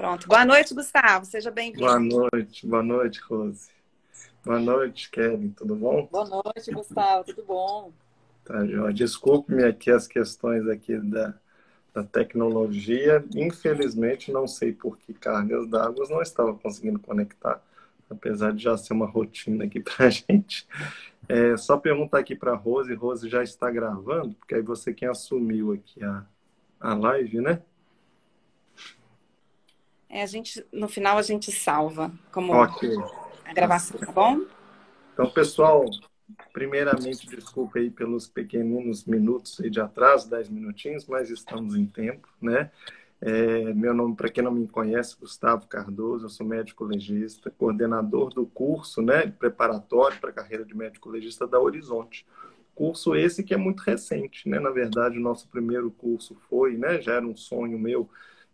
Pronto. Boa noite, Gustavo. Seja bem-vindo. Boa noite, Rose. Boa noite, Kevin. Tudo bom? Boa noite, Gustavo. Tudo bom? Tá, Jó. Desculpe-me aqui as questões aqui da tecnologia. Infelizmente, não sei por que cargas d'água não estava conseguindo conectar, apesar de já ser uma rotina aqui para a gente. Só perguntar aqui para a Rose. Rose já está gravando? Porque aí você quem assumiu aqui a live, né? No final a gente salva como Ok. a gravação, tá bom? Então, pessoal, primeiramente, desculpa aí pelos pequeninos minutos aí de atraso, 10 minutinhos, mas estamos em tempo, né? Meu nome, para quem não me conhece, Gustavo Cardoso, eu sou médico legista, coordenador do curso, né, preparatório para a carreira de médico legista da Horizonte. Curso esse que é muito recente, né? Na verdade, o nosso primeiro curso foi, né, já era um sonho meu,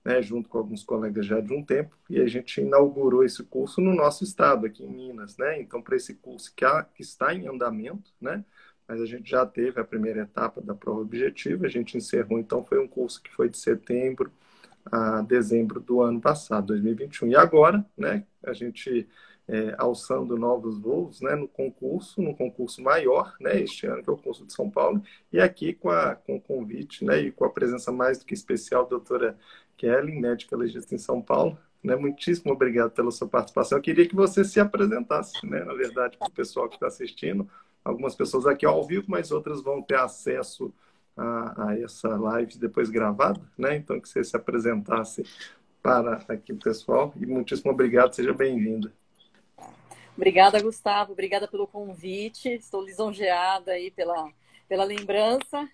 né, junto com alguns colegas já de um tempo, e a gente inaugurou esse curso no nosso estado, aqui em Minas, né? Então, para esse curso que está em andamento, né? Mas a gente já teve a primeira etapa da prova objetiva, a gente encerrou, então foi um curso que foi de setembro a dezembro do ano passado, 2021. E agora, né, a gente alçando novos voos, né, no concurso maior, né, este ano, que é o concurso de São Paulo, e aqui com o convite, né, e com a presença mais do que especial da doutora Kelly, médica legista em São Paulo, né, muitíssimo obrigado pela sua participação. Eu queria que você se apresentasse, né, na verdade, para o pessoal que está assistindo, algumas pessoas aqui ao vivo, mas outras vão ter acesso a essa live depois gravada, né? Então, que você se apresentasse para aqui o pessoal. E muitíssimo obrigado, seja bem-vinda. Obrigada, Gustavo. Obrigada pelo convite. Estou lisonjeada aí pela lembrança.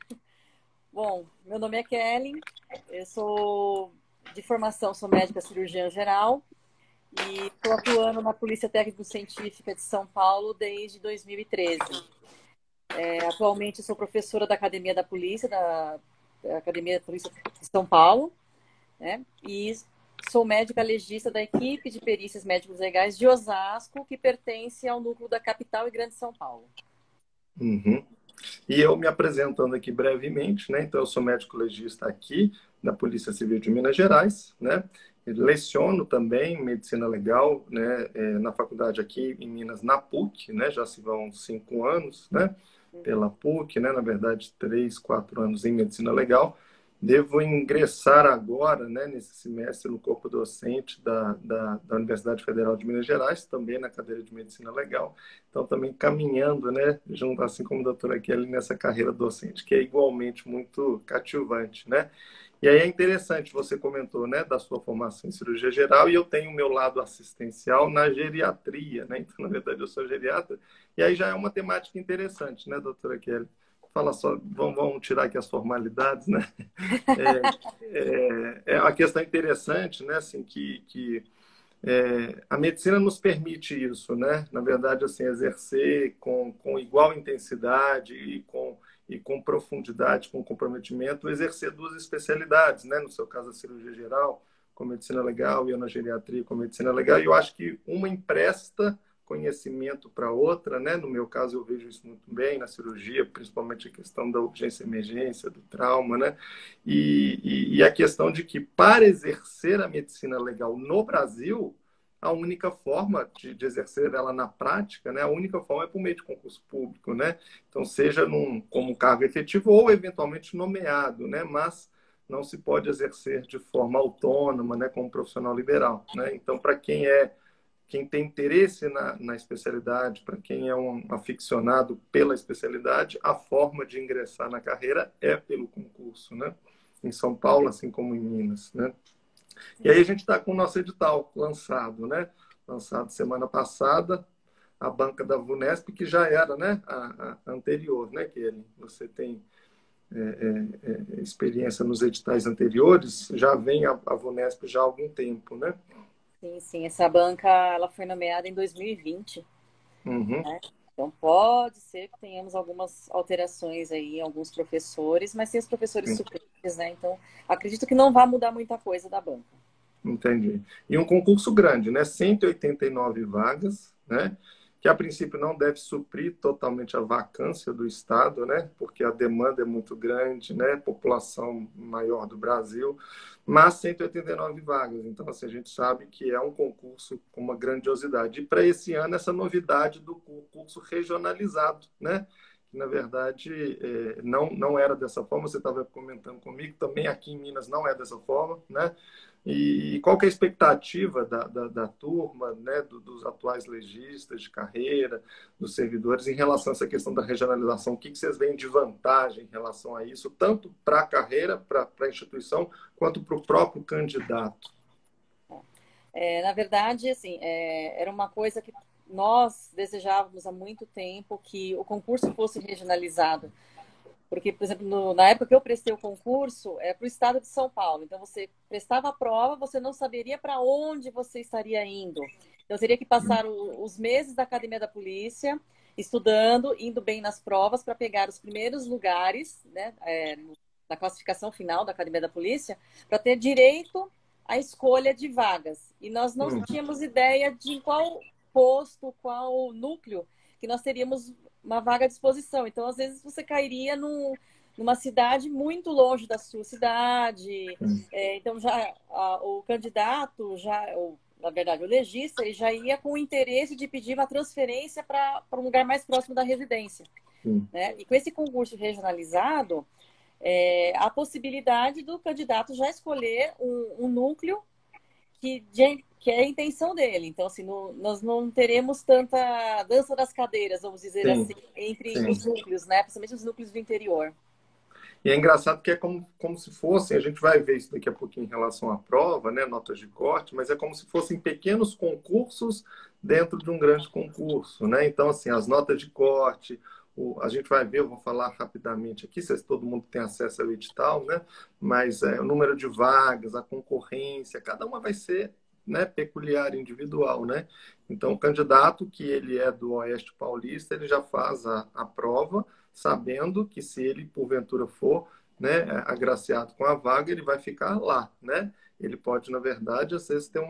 Bom, meu nome é Kelly. Eu sou de formação, sou médica cirurgiã geral e estou atuando na Polícia Técnico-Científica de São Paulo desde 2013. Atualmente sou professora da Academia da Polícia, da Academia da Polícia de São Paulo, né? E sou médica legista da equipe de perícias médicos legais de Osasco, que pertence ao núcleo da capital e Grande São Paulo. Uhum. E eu me apresentando aqui brevemente, né? Então, eu sou médico legista aqui da Polícia Civil de Minas Gerais, né? Leciono também medicina legal, né? Na faculdade aqui em Minas, na PUC, né? Já se vão 5 anos, né? Pela PUC, né? Na verdade, 3, 4 anos em medicina legal. Devo ingressar agora, né, nesse semestre, no corpo docente da Universidade Federal de Minas Gerais, também na cadeira de Medicina Legal. Então, também caminhando, né, junto, assim como a doutora Kelly, nessa carreira docente, que é igualmente muito cativante, né? E aí é interessante, você comentou, né, da sua formação em cirurgia geral, e eu tenho o meu lado assistencial na geriatria, né? Então, na verdade, eu sou geriatra, e aí já é uma temática interessante, né, doutora Kelly? Fala só, vamos tirar aqui as formalidades, né? É uma questão interessante, né? Assim, a medicina nos permite isso, né? Na verdade, assim, exercer com igual intensidade e com profundidade, com comprometimento, exercer 2 especialidades, né? No seu caso, a cirurgia geral, com medicina legal, e eu na geriatria, com medicina legal. E eu acho que uma empresta conhecimento para outra, né? No meu caso, eu vejo isso muito bem na cirurgia, principalmente a questão da urgência e emergência, do trauma, né? E a questão de que, para exercer a medicina legal no Brasil, a única forma de exercer ela na prática, né? A única forma é por meio de concurso público, né? Então, seja como cargo efetivo ou, eventualmente, nomeado, né? Mas não se pode exercer de forma autônoma, né? Como profissional liberal, né? Então, para quem tem interesse na especialidade, para quem é um aficionado pela especialidade, a forma de ingressar na carreira é pelo concurso, né? Em São Paulo, assim como em Minas, né? E aí a gente está com o nosso edital lançado, né? Lançado semana passada, a banca da VUNESP, que já era, né? A anterior, né? Que você tem experiência nos editais anteriores, já vem a VUNESP já há algum tempo, né? Sim, sim. Essa banca ela foi nomeada em 2020. Uhum. Né? Então, pode ser que tenhamos algumas alterações aí em alguns professores, mas tem os professores suplentes, né? Então, acredito que não vai mudar muita coisa da banca. Entendi. E um concurso grande, né? 189 vagas, né? que a princípio não deve suprir totalmente a vacância do Estado, né? Porque a demanda é muito grande, né? População maior do Brasil, mas 189 vagas. Então, assim, a gente sabe que é um concurso com uma grandiosidade. E para esse ano, essa novidade do concurso regionalizado, né? Que, na verdade, não era dessa forma. Você estava comentando comigo, também aqui em Minas não é dessa forma, né? E qual que é a expectativa da turma, né, dos atuais legistas de carreira, dos servidores, em relação a essa questão da regionalização? O que vocês veem de vantagem em relação a isso, tanto para a carreira, para a instituição, quanto para o próprio candidato? Na verdade, assim, era uma coisa que nós desejávamos há muito tempo, que o concurso fosse regionalizado. Porque, por exemplo, na época que eu prestei o concurso, para o estado de São Paulo. Então, você prestava a prova, você não saberia para onde você estaria indo. Então, teria que passar os meses da Academia da Polícia, estudando, indo bem nas provas, para pegar os primeiros lugares, né, na classificação final da Academia da Polícia, para ter direito à escolha de vagas. E nós não tínhamos ideia de qual posto, qual núcleo que nós teríamos uma vaga à disposição. Então, às vezes, você cairia numa cidade muito longe da sua cidade. Então, o candidato, na verdade, o legista, ele já ia com o interesse de pedir uma transferência para um lugar mais próximo da residência. Né? E com esse concurso regionalizado, a possibilidade do candidato já escolher um núcleo que é a intenção dele. Então, assim, nós não teremos tanta dança das cadeiras, vamos dizer assim, entre os núcleos, né? Principalmente os núcleos do interior. E é engraçado que é como se fossem, a gente vai ver isso daqui a pouquinho em relação à prova, né, notas de corte, mas é como se fossem pequenos concursos dentro de um grande concurso, né? Então, assim, as notas de corte, a gente vai ver, eu vou falar rapidamente aqui, se todo mundo tem acesso ao edital, né? Mas o número de vagas, a concorrência, cada uma vai ser, né, peculiar, individual, né? Então, o candidato que ele é do Oeste Paulista, ele já faz a prova, sabendo que se ele, porventura, for, né, agraciado com a vaga, ele vai ficar lá, né? Ele pode, na verdade, às vezes ter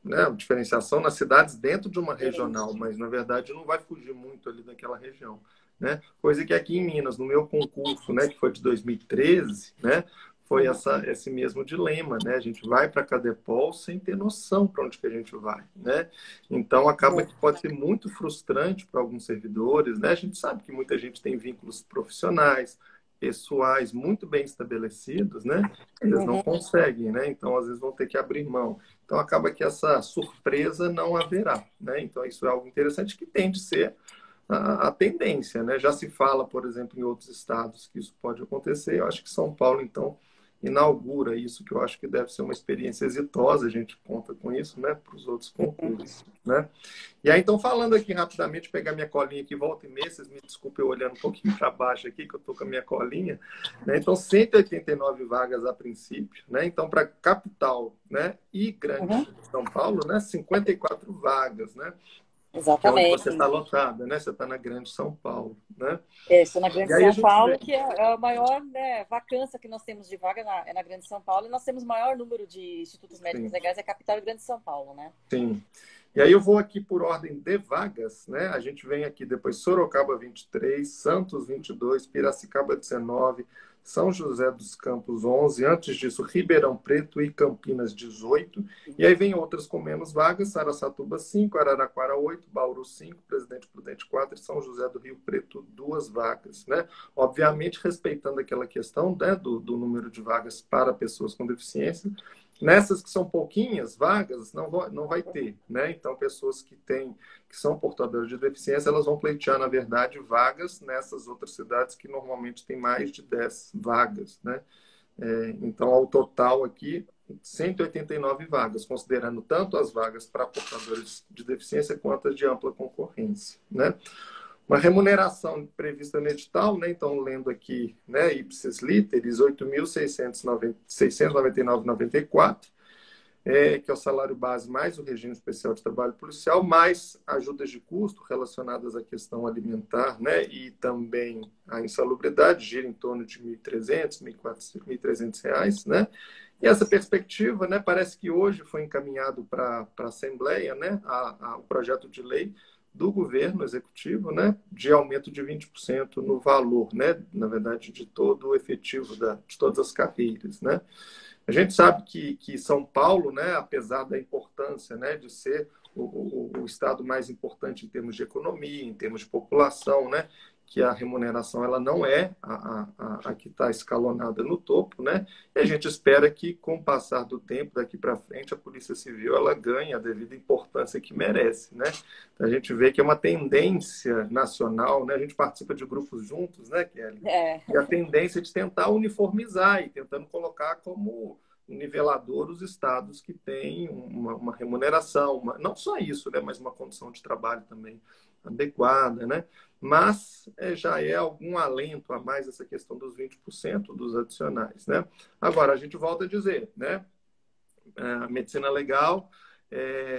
né, diferenciação nas cidades dentro de uma regional, mas, na verdade, não vai fugir muito ali daquela região, né? Coisa que aqui em Minas, no meu concurso, né, que foi de 2013, né, foi esse mesmo dilema, né? A gente vai para a Cadepol sem ter noção para onde que a gente vai, né? Então, acaba que pode ser muito frustrante para alguns servidores, né? A gente sabe que muita gente tem vínculos profissionais, pessoais muito bem estabelecidos, né? Eles não conseguem, né? Então, às vezes, vão ter que abrir mão. Então, acaba que essa surpresa não haverá, né? Então, isso é algo interessante que tem de ser a tendência, né? Já se fala, por exemplo, em outros estados que isso pode acontecer. Eu acho que São Paulo, então, inaugura isso, que eu acho que deve ser uma experiência exitosa, a gente conta com isso, né, para os outros concursos, né? E aí, então, falando aqui rapidamente, pegar minha colinha aqui, volta e meia, vocês me desculpem eu olhando um pouquinho para baixo aqui, que eu estou com a minha colinha, né? Então, 189 vagas a princípio, né? Então, para capital, né, e grande São Paulo, né, 54 vagas, né? Exatamente. Que é onde você está lotada, né? Você está na Grande São Paulo, né? Estou na Grande São Paulo, que é a maior, né, vacância que nós temos de vaga na Grande São Paulo, e nós temos o maior número de institutos médicos legais, é a capital Grande São Paulo, né? Sim. E aí eu vou aqui por ordem de vagas, né? A gente vem aqui depois Sorocaba 23, Santos 22, Piracicaba 19, São José dos Campos 11, antes disso Ribeirão Preto e Campinas 18, e aí vem outras com menos vagas, Saracatuba 5, Araraquara 8, Bauru 5, Presidente Prudente 4 e São José do Rio Preto 2 vagas, né? Obviamente respeitando aquela questão, né, do número de vagas para pessoas com deficiência. Nessas que são pouquinhas vagas, não vai ter, né? Então, pessoas que são portadoras de deficiência, elas vão pleitear, na verdade, vagas nessas outras cidades que normalmente tem mais de 10 vagas, né? Então, ao total aqui, 189 vagas, considerando tanto as vagas para portadores de deficiência quanto as de ampla concorrência, né? Uma remuneração prevista no edital, né? Então, lendo aqui, né, ipsis literis, 8.699,94, que é o salário base mais o regime especial de trabalho policial, mais ajudas de custo relacionadas à questão alimentar, né, e também a insalubridade, gira em torno de R$ 1.300, R$ 1.300, né? E essa perspectiva, né, parece que hoje foi encaminhado para a Assembleia, né, o projeto de lei do governo executivo, né, de aumento de 20% no valor, né, na verdade, de todo o efetivo de todas as carreiras, né. A gente sabe que São Paulo, né, apesar da importância, né, de ser o estado mais importante em termos de economia, em termos de população, né, que a remuneração ela não é a que está escalonada no topo, né? E a gente espera que, com o passar do tempo, daqui para frente, a Polícia Civil ela ganhe a devida importância que merece, né? Então, a gente vê que é uma tendência nacional, né? A gente participa de grupos juntos, né, Kelly? E a tendência de tentar uniformizar e tentando colocar como nivelador os estados que têm uma remuneração, não só isso, né, mas uma condição de trabalho também adequada, né? Mas já é algum alento a mais essa questão dos 20% dos adicionais, né? Agora, a gente volta a dizer, né? A medicina legal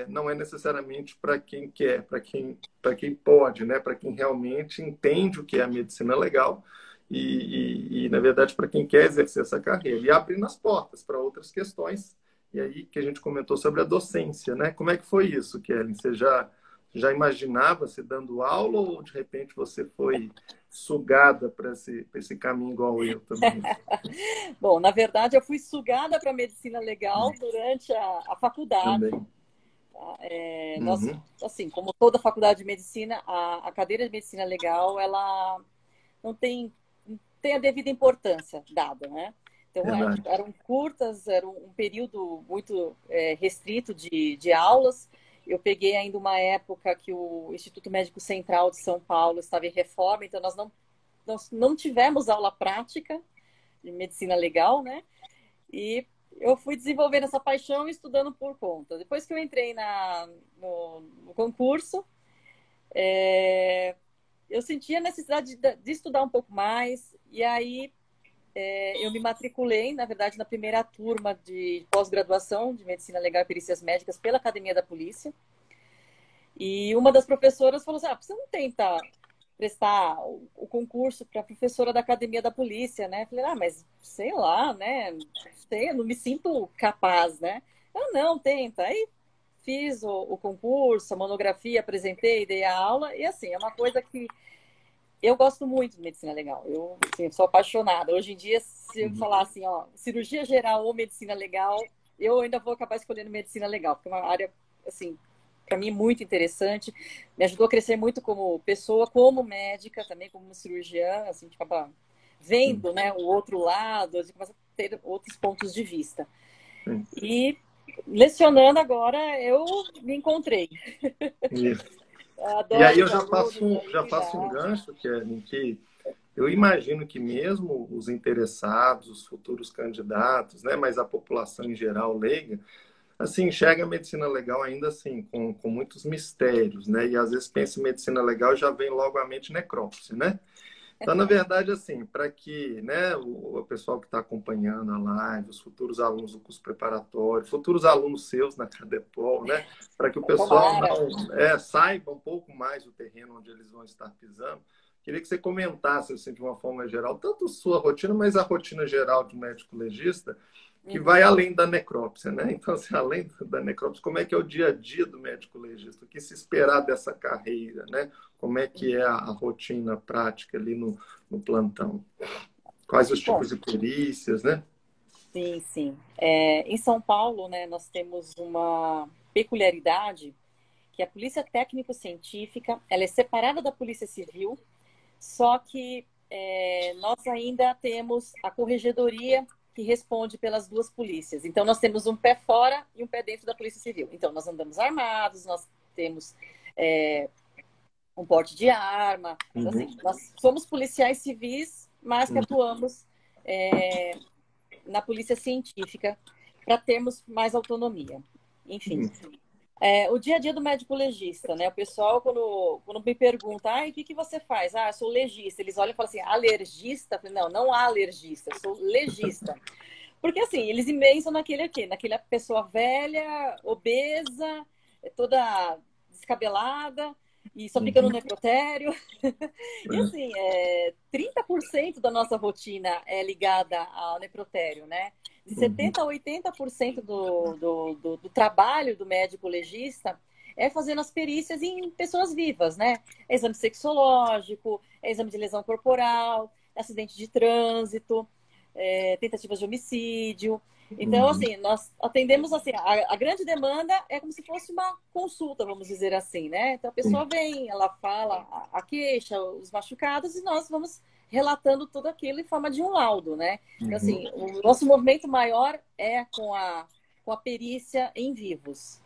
não é necessariamente para quem quer, para quem pode, né? Para quem realmente entende o que é a medicina legal e na verdade, para quem quer exercer essa carreira. E abrindo as portas para outras questões. E aí que a gente comentou sobre a docência, né? Como é que foi isso, Kelly? Você já imaginava se dando aula ou de repente você foi sugada para esse caminho igual eu também? Bom, na verdade eu fui sugada para a medicina legal durante a faculdade. Também. Nós, assim, como toda faculdade de medicina, a cadeira de medicina legal ela não tem a devida importância dada, né? Então eram curtas, era um período muito restrito de aulas. Eu peguei ainda uma época que o Instituto Médico Central de São Paulo estava em reforma, então nós não tivemos aula prática de medicina legal, né? E eu fui desenvolvendo essa paixão estudando por conta. Depois que eu entrei no concurso, eu senti a necessidade de estudar um pouco mais, e aí eu me matriculei, na verdade, na primeira turma de pós-graduação de Medicina Legal e Perícias Médicas pela Academia da Polícia. E uma das professoras falou assim, você não tenta prestar o concurso para professora da Academia da Polícia, né? Eu falei, mas sei lá, né? Eu não me sinto capaz, né? Não, tenta. Aí fiz o concurso, a monografia, apresentei, dei a aula, e assim, é uma coisa que eu gosto muito de medicina legal. Eu assim, sou apaixonada. Hoje em dia, se eu falar assim, cirurgia geral ou medicina legal, eu ainda vou acabar escolhendo medicina legal, porque é uma área, assim, para mim muito interessante. Me ajudou a crescer muito como pessoa, como médica, também como cirurgiã, assim, a gente acaba vendo, né, o outro lado, a gente começa a ter outros pontos de vista. E lecionando agora, eu me encontrei. Isso. E aí eu já faço um gancho, Kelly, que eu imagino que mesmo os interessados, os futuros candidatos, né, mas a população em geral leiga, assim, enxerga a medicina legal ainda assim, com muitos mistérios, né? E às vezes pensa em medicina legal e já vem logo à mente necrópsia, né? Então, na verdade, assim, para que, né, o pessoal que está acompanhando a live, os futuros alunos do curso preparatório, futuros alunos seus na Cadepol, né, para que o pessoal saiba um pouco mais o terreno onde eles vão estar pisando, queria que você comentasse, assim, de uma forma geral, tanto sua rotina, mas a rotina geral de um médico legista, que vai além da necrópsia, né? Então, assim, além da necrópsia, como é que é o dia a dia do médico legista? O que se esperar dessa carreira, né? Como é que é a rotina prática ali no plantão? Quais os tipos de perícias, né? Sim, sim. Em São Paulo, né, nós temos uma peculiaridade que a Polícia Técnico-Científica, ela é separada da Polícia Civil, só que nós ainda temos a Corregedoria que responde pelas duas polícias. Então, nós temos um pé fora e um pé dentro da Polícia Civil. Então, nós andamos armados, nós temos um porte de arma. Então, assim, nós somos policiais civis, mas que atuamos na Polícia Científica para termos mais autonomia. Enfim, o dia a dia do médico legista, né? O pessoal, quando me pergunta, o que você faz? Eu sou legista. Eles olham e falam assim, alergista? Eu falei, não há alergista, eu sou legista. Porque, assim, eles pensam naquela pessoa velha, obesa, toda descabelada, e só fica no necrotério. E, assim, 30% da nossa rotina é ligada ao necrotério, né? De 70% a 80% do trabalho do médico legista é fazendo as perícias em pessoas vivas, né? É exame sexológico, é exame de lesão corporal, acidente de trânsito, tentativas de homicídio. Então, assim, nós atendemos, assim, a grande demanda é como se fosse uma consulta, vamos dizer assim, né? Então, a pessoa vem, ela fala a queixa, os machucados, e nós vamos relatando tudo aquilo em forma de um laudo, né? Então, assim, o nosso movimento maior é com a perícia em vivos.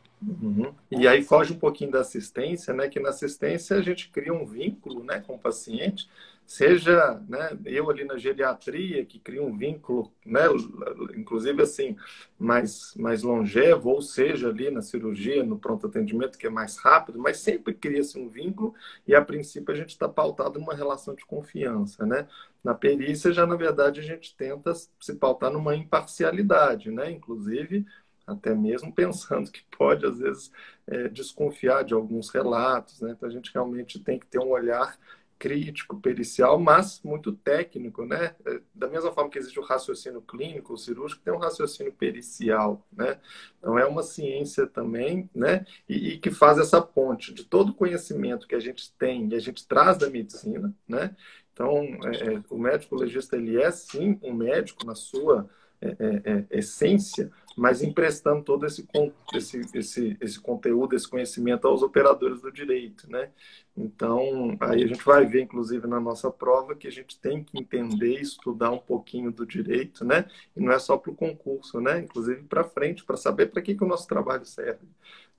E aí foge um pouquinho da assistência, né? Que na assistência a gente cria um vínculo, né, com o paciente, seja, né, eu ali na geriatria que cria um vínculo, né, inclusive assim, mais longevo, ou seja, ali na cirurgia, no pronto atendimento, que é mais rápido, mas sempre cria-se um vínculo e a princípio a gente está pautado numa relação de confiança, né? Na perícia já, na verdade, a gente tenta se pautar numa imparcialidade, né? Inclusive até mesmo pensando que pode, às vezes, desconfiar de alguns relatos, né? Então, a gente realmente tem que ter um olhar crítico, pericial, mas muito técnico, né? Da mesma forma que existe o raciocínio clínico, o cirúrgico, tem um raciocínio pericial, né? Então, é uma ciência também, né? E que faz essa ponte de todo o conhecimento que a gente tem e a gente traz da medicina, né? Então, o médico legista, ele é, sim, um médico na sua essência, mas emprestando todo esse conteúdo, esse conhecimento aos operadores do direito, né? Então, aí a gente vai ver, inclusive, na nossa prova, que a gente tem que entender e estudar um pouquinho do direito, né? E não é só para o concurso, né? Inclusive para frente, para saber para que o nosso trabalho serve,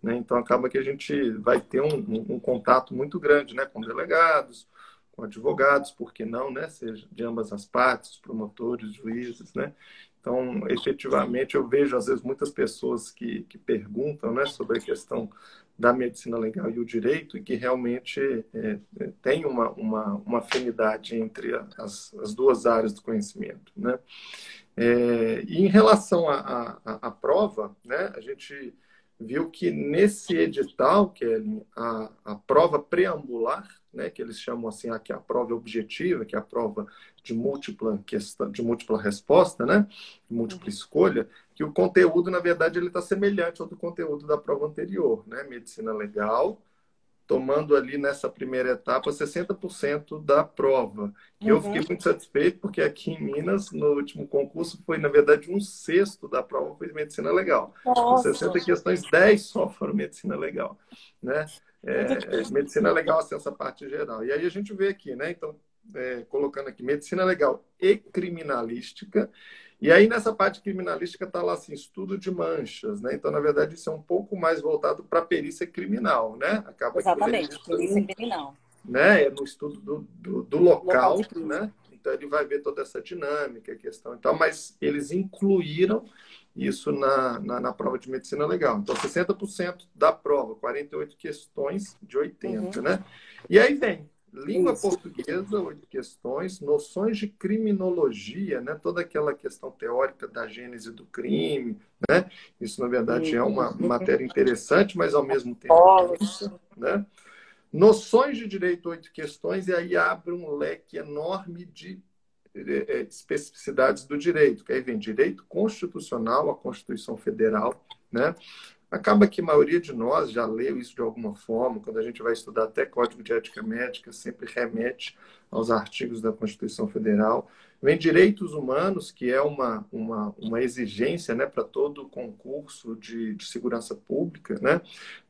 né? Então, acaba que a gente vai ter um contato muito grande, né? Com delegados, com advogados, por que não, né? Seja de ambas as partes, promotores, juízes, né? Então, efetivamente, eu vejo, às vezes, muitas pessoas que perguntam, né, sobre a questão da medicina legal e o direito e que realmente tem uma afinidade entre as duas áreas do conhecimento, né? E em relação à prova, né, a gente viu que nesse edital, Kelly, a prova preambular, né, que eles chamam assim, que é a prova objetiva, que é a prova de múltipla questão, de múltipla resposta, né, de múltipla escolha, que o conteúdo, na verdade, ele está semelhante ao do conteúdo da prova anterior, né, medicina legal, tomando ali nessa primeira etapa 60% da prova. E eu fiquei muito satisfeito, porque aqui em Minas, no último concurso, foi, na verdade, 1/6 da prova foi medicina legal. Com 60 questões, 10 só foram medicina legal, né? Medicina legal, assim, essa parte geral. E aí a gente vê aqui, né? Então, colocando aqui, medicina legal e criminalística. E aí, nessa parte criminalística, está lá assim, estudo de manchas, né? Então, na verdade, isso é um pouco mais voltado para a perícia criminal, né? Acaba exatamente, perícia criminal. Né? É no estudo do local, né? Então, ele vai ver toda essa dinâmica, questão e tal, mas eles incluíram isso na prova de medicina legal. Então, 60% da prova, 48 questões de 80, né? E aí vem língua portuguesa, 8 questões, noções de criminologia, né? Toda aquela questão teórica da gênese do crime, né? Isso, na verdade, é uma matéria interessante, mas ao mesmo tempo densa, né? Noções de direito, 8 questões, e aí abre um leque enorme de especificidades do direito, que aí vem direito constitucional, a Constituição Federal, né? Acaba que a maioria de nós já leu isso de alguma forma, quando a gente vai estudar até Código de Ética Médica, sempre remete aos artigos da Constituição Federal. Vem direitos humanos, que é uma exigência, né, para todo concurso de segurança pública, né?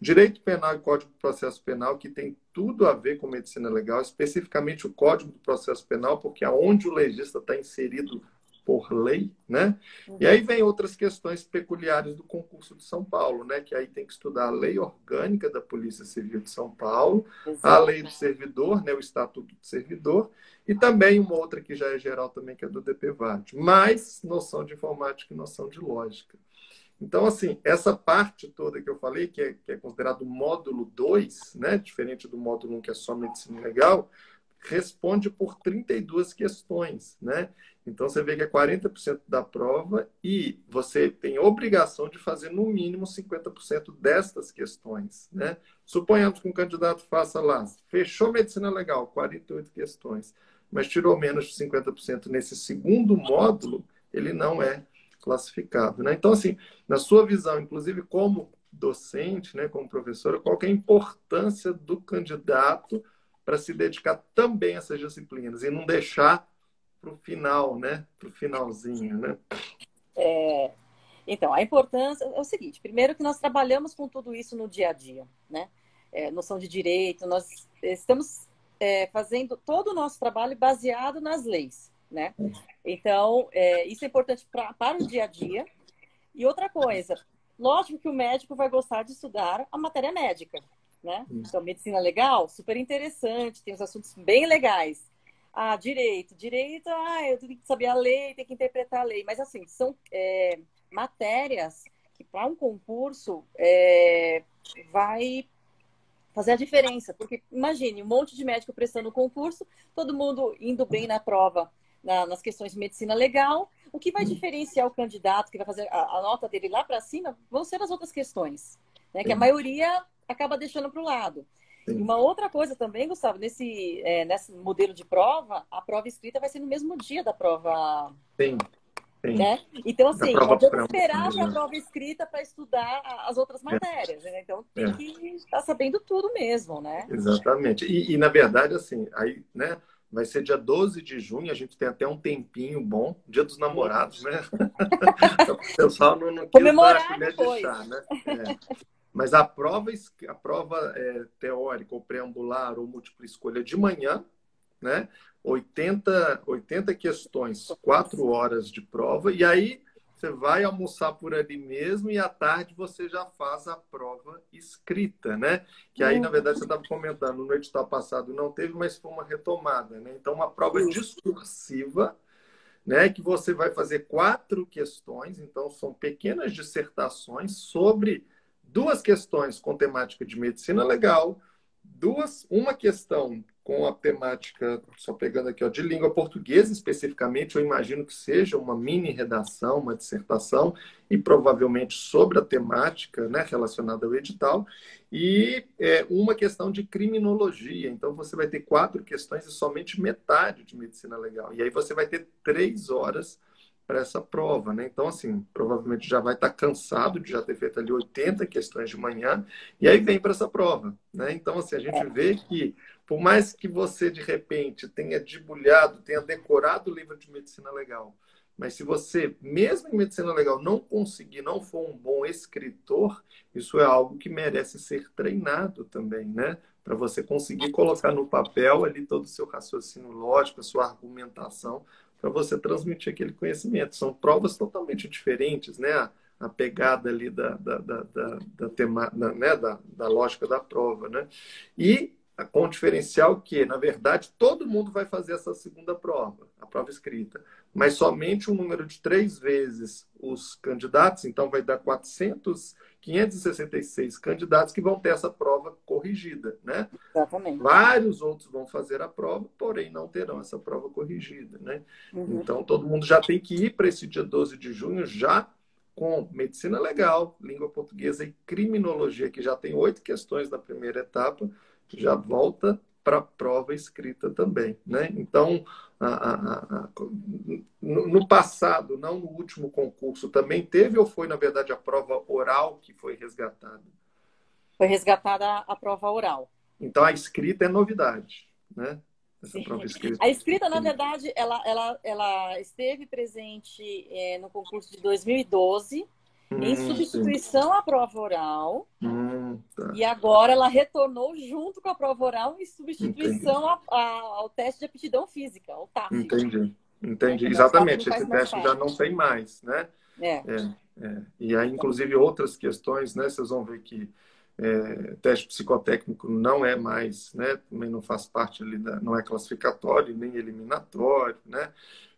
Direito penal e Código do Processo Penal, que tem tudo a ver com medicina legal, especificamente o Código do Processo Penal, porque é onde o legista está inserido por lei, né? E aí vem outras questões peculiares do concurso de São Paulo, né? Que aí tem que estudar a lei orgânica da Polícia Civil de São Paulo, a lei do servidor, né? O Estatuto do Servidor, e também uma outra que já é geral também, que é do DPVAT. Mais noção de informática e noção de lógica. Então, assim, essa parte toda que eu falei, que é considerado módulo 2, né? Diferente do módulo 1, que é só medicina legal, responde por 32 questões, né? Então, você vê que é 40% da prova e você tem obrigação de fazer, no mínimo, 50% destas questões, né? Suponhamos que um candidato faça lá, fechou medicina legal, 48 questões, mas tirou menos de 50% nesse segundo módulo, ele não é classificado, né? Então, assim, na sua visão, inclusive como docente, né, como professora, qual que é a importância do candidato para se dedicar também a essas disciplinas e não deixar para o final, né? Para o finalzinho, né? Então, a importância é o seguinte: primeiro que nós trabalhamos com tudo isso no dia a dia, né? Noção de direito, nós estamos fazendo todo o nosso trabalho baseado nas leis, né? Então, isso é importante para o dia a dia. E outra coisa, lógico que o médico vai gostar de estudar a matéria médica, né? Então, medicina legal, super interessante, tem uns assuntos bem legais. Direito, eu tenho que saber a lei, tenho que interpretar a lei. Mas, assim, são matérias que, para um concurso, vai fazer a diferença. Porque, imagine, um monte de médico prestando concurso, todo mundo indo bem na prova, nas questões de medicina legal. O que vai diferenciar o candidato, que vai fazer a nota dele lá para cima, vão ser as outras questões, né? Que a maioria acaba deixando para o lado. E uma outra coisa também, Gustavo, nesse modelo de prova, a prova escrita vai ser no mesmo dia da prova. Sim. Né? Então, assim, não adianta esperar para a prova escrita para estudar as outras matérias, né? Então, tem que estar sabendo tudo mesmo, né? Exatamente. E, na verdade, assim, aí, né, vai ser dia 12 de junho, a gente tem até um tempinho bom, Dia dos Namorados, né? O pessoal não quis comemorar depois. deixar, né? Mas a prova teórica ou preambular ou múltipla escolha de manhã, né? 80 questões, 4 horas de prova, e aí você vai almoçar por ali mesmo e à tarde você já faz a prova escrita, né? Que aí, na verdade, você estava comentando, no edital passado não teve, mas foi uma retomada, né? Então, uma prova discursiva, né? Que você vai fazer 4 questões, então são pequenas dissertações sobre 2 questões com temática de medicina legal, uma questão com a temática, só pegando aqui, de língua portuguesa especificamente, eu imagino que seja uma mini redação, uma dissertação, e provavelmente sobre a temática, né, relacionada ao edital, e uma questão de criminologia. Então, você vai ter 4 questões e somente metade de medicina legal. E aí você vai ter 3 horas para essa prova, né? Então, assim, provavelmente já vai estar cansado de já ter feito ali 80 questões de manhã, e aí vem para essa prova, né? Então, assim, a gente vê que, por mais que você, de repente, tenha debulhado, tenha decorado o livro de medicina legal, mas se você, mesmo em medicina legal, não conseguir, não for um bom escritor, isso é algo que merece ser treinado também, né? Para você conseguir colocar no papel ali todo o seu raciocínio lógico, a sua argumentação, para você transmitir aquele conhecimento. São provas totalmente diferentes, né? A pegada ali da lógica da prova, né? E com o diferencial que, na verdade, todo mundo vai fazer essa segunda prova, a prova escrita, mas somente um número de 3 vezes os candidatos, então vai dar 566 candidatos que vão ter essa prova corrigida, né? Exatamente. Vários outros vão fazer a prova, porém não terão essa prova corrigida, né? Então, todo mundo já tem que ir para esse dia 12 de junho já com medicina legal, língua portuguesa e criminologia, que já tem 8 questões da primeira etapa, já volta para a prova escrita também, né? Então, no passado, não no último concurso, também teve ou foi, na verdade, a prova oral que foi resgatada? Foi resgatada a prova oral. Então, a escrita é novidade, né? Essa prova escrita. A escrita, na verdade, ela esteve presente no concurso de 2012, em substituição à prova oral. Tá. E agora ela retornou junto com a prova oral em substituição ao teste de aptidão física, o TAF. Entendi. Exatamente. Esse teste já não tem mais, né? E aí, inclusive, outras questões, né? Vocês vão ver que teste psicotécnico não é mais, né? Também não faz parte ali não é classificatório nem eliminatório, né?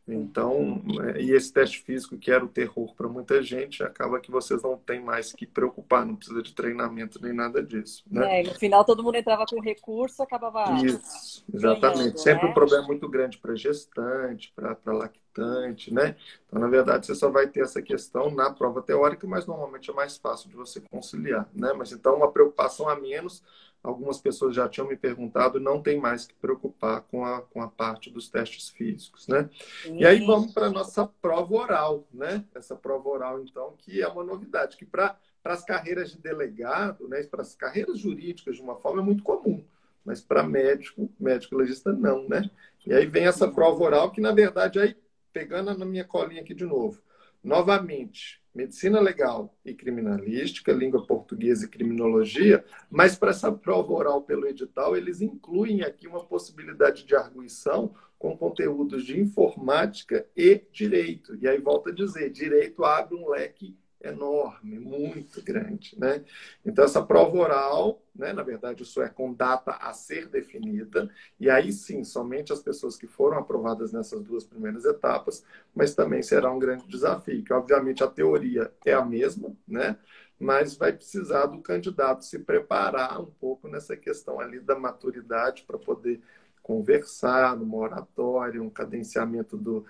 Então, e esse teste físico que era o terror para muita gente, acaba que vocês não têm mais que preocupar, não precisa de treinamento nem nada disso, né? No final todo mundo entrava com recurso, acabava Isso, exatamente. ganhando, Sempre né? um problema muito grande para gestante, para lactante, né? Então, na verdade, você só vai ter essa questão na prova teórica, mas normalmente é mais fácil de você conciliar, né? Mas então, uma preocupação a menos algumas pessoas já tinham me perguntado, não tem mais que preocupar com a parte dos testes físicos, né? E aí vamos para a nossa prova oral, né? Essa prova oral, então, que é uma novidade, que para as carreiras de delegado, né, para as carreiras jurídicas, de uma forma, é muito comum, mas para médico legista, não, né? E aí vem essa prova oral, que, na verdade, aí, pegando na minha colinha aqui de novo, novamente, medicina legal e criminalística, língua portuguesa e criminologia, mas para essa prova oral pelo edital, eles incluem aqui uma possibilidade de arguição com conteúdos de informática e direito. E aí, volto a dizer, direito abre um leque enorme, muito grande, né? Então, essa prova oral, né, na verdade, isso é com data a ser definida, e aí sim, somente as pessoas que foram aprovadas nessas duas primeiras etapas, mas também será um grande desafio, que obviamente a teoria é a mesma, né? Mas vai precisar do candidato se preparar um pouco nessa questão ali da maturidade para poder conversar numa oratória, um cadenciamento do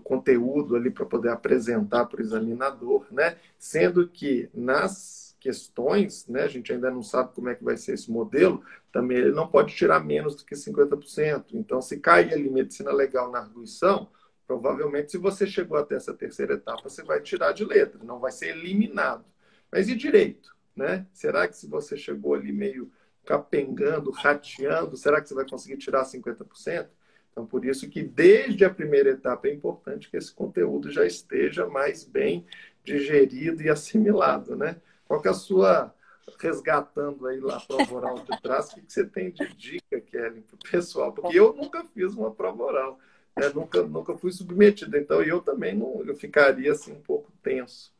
conteúdo ali para poder apresentar para o examinador, né? Sendo que nas questões, né, a gente ainda não sabe como é que vai ser esse modelo, também ele não pode tirar menos do que 50%. Então, se cair ali medicina legal na arguição, provavelmente, se você chegou até essa terceira etapa, você vai tirar de letra, não vai ser eliminado. Mas e direito, né? Será que se você chegou ali meio capengando, rateando, será que você vai conseguir tirar 50%? Então, por isso que desde a primeira etapa é importante que esse conteúdo já esteja mais bem digerido e assimilado, né? Qual que é a sua, resgatando aí lá a prova oral de trás, o que você tem de dica, Kelly, para o pessoal? Porque eu nunca fiz uma prova oral, né? Nunca fui submetido, então eu também não, eu ficaria assim um pouco tenso.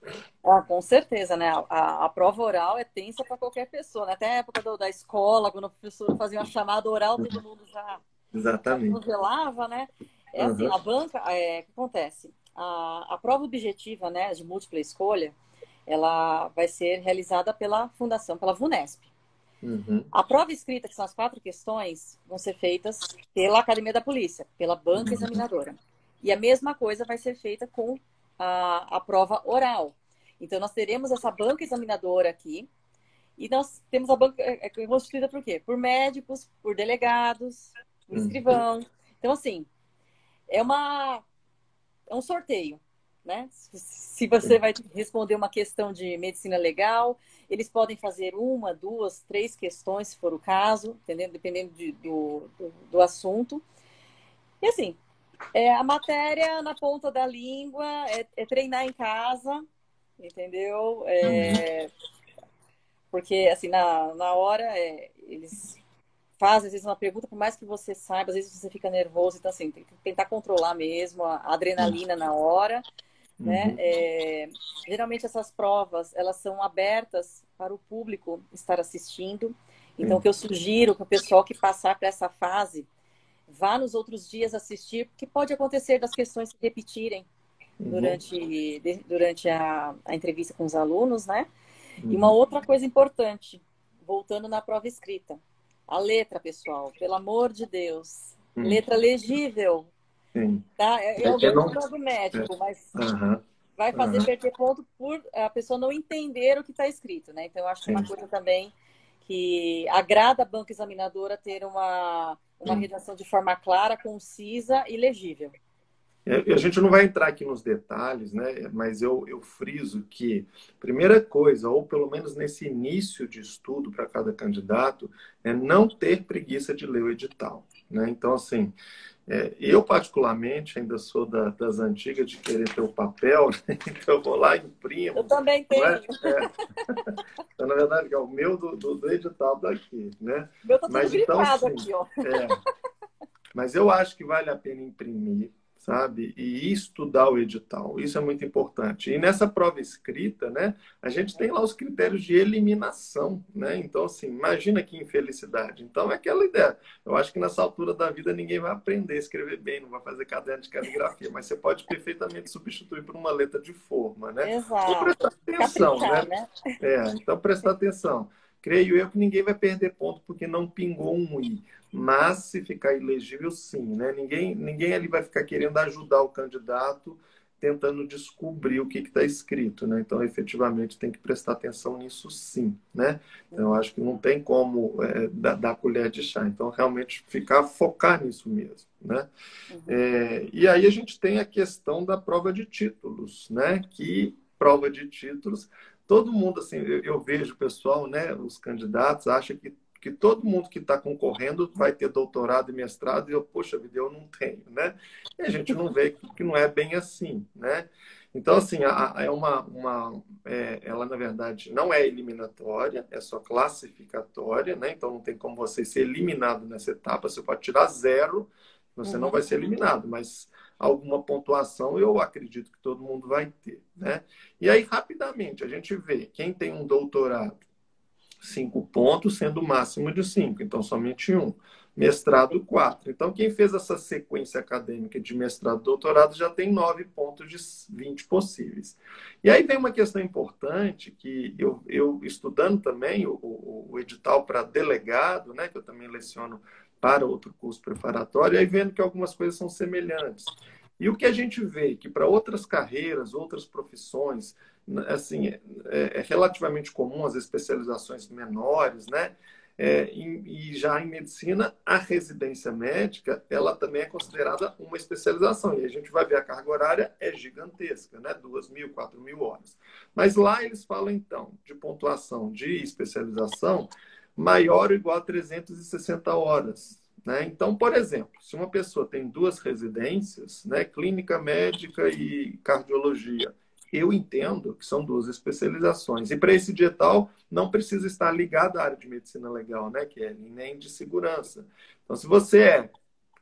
Ah, com certeza, né? A prova oral é tensa para qualquer pessoa, né? Até a época da escola, quando a professora fazia uma chamada oral, todo mundo já congelava, né? É assim, a banca, o que acontece? A prova objetiva, né, de múltipla escolha, ela vai ser realizada pela Fundação, pela VUNESP. A prova escrita, que são as 4 questões, vão ser feitas pela Academia da Polícia, pela banca examinadora. E a mesma coisa vai ser feita com a prova oral. Então, nós teremos essa banca examinadora aqui, e nós temos a banca constituída por quê? Por médicos, por delegados, por escrivão. Então, assim, é um sorteio, né? Se você vai responder uma questão de medicina legal, eles podem fazer 1, 2, 3 questões, se for o caso, entendeu? Dependendo do assunto. E assim, a matéria na ponta da língua, é treinar em casa, entendeu? Porque, assim, na hora, eles fazem, às vezes, uma pergunta, por mais que você saiba, às vezes você fica nervoso, então, assim, tem que tentar controlar mesmo a adrenalina na hora, né? Geralmente, essas provas, elas são abertas para o público estar assistindo. Então, o que eu sugiro que o pessoal que passar para essa fase vá nos outros dias assistir, porque pode acontecer das questões se repetirem durante a entrevista com os alunos, né? E uma outra coisa importante, voltando na prova escrita, a letra, pessoal, pelo amor de Deus, letra legível, tá? Eu gosto do médico, mas vai fazer perder ponto por a pessoa não entender o que está escrito, né? Então, eu acho que é uma coisa também que agrada a banca examinadora ter uma redação de forma clara, concisa e legível. A gente não vai entrar aqui nos detalhes, né? Mas eu friso que, primeira coisa, ou pelo menos nesse início de estudo para cada candidato, é não ter preguiça de ler o edital, né? Então, assim, eu particularmente ainda sou das antigas de querer ter o papel, né? Então eu vou lá e imprimo. Eu também tenho. Então, na verdade, o meu do edital daqui, né? O meu tá tudo grifado aqui, ó. Mas eu acho que vale a pena imprimir, sabe? E estudar o edital. Isso é muito importante. E nessa prova escrita, né, a gente tem lá os critérios de eliminação, né? Então, assim, imagina que infelicidade. Então, é aquela ideia. Eu acho que nessa altura da vida ninguém vai aprender a escrever bem, não vai fazer caderno de caligrafia, mas você pode perfeitamente substituir por uma letra de forma, né? Exato. Então, prestar atenção, né? Então, prestar atenção. Creio eu que ninguém vai perder ponto porque não pingou um i. Mas se ficar ilegível, sim, né? Ninguém ali vai ficar querendo ajudar o candidato tentando descobrir o que está escrito, né? Então, efetivamente, tem que prestar atenção nisso sim, né? Então, eu acho que não tem como dar colher de chá. Então, realmente, focar nisso mesmo, né? E aí a gente tem a questão da prova de títulos, né? Que prova de títulos, todo mundo, assim, eu vejo o pessoal, né? Os candidatos acham que todo mundo que está concorrendo vai ter doutorado e mestrado, e eu, poxa vida, eu não tenho, né? E a gente não vê que não é bem assim, né? Então, assim, ela, na verdade, não é eliminatória, é só classificatória, né? Então, não tem como você ser eliminado nessa etapa, você pode tirar 0, você não vai ser eliminado, mas alguma pontuação eu acredito que todo mundo vai ter, né? E aí, rapidamente, a gente vê quem tem um doutorado, 5 pontos, sendo o máximo de 5, então somente 1. Mestrado, 4. Então, quem fez essa sequência acadêmica de mestrado e doutorado já tem 9 pontos de 20 possíveis. E aí vem uma questão importante que eu estudando também o edital para delegado, né, que eu também leciono para outro curso preparatório, e aí vendo que algumas coisas são semelhantes. E o que a gente vê que para outras carreiras, outras profissões, assim, é relativamente comum as especializações menores, né? E já em medicina, a residência médica, ela também é considerada uma especialização. E a gente vai ver a carga horária é gigantesca, né? 2.000, 4.000 horas. Mas lá eles falam, então, de pontuação de especialização maior ou igual a 360 horas. Né? Então, por exemplo, se uma pessoa tem 2 residências, né? Clínica médica e cardiologia, eu entendo que são 2 especializações. E para esse edital, não precisa estar ligado à área de medicina legal, né, Kelly? Nem de segurança. Então, se você é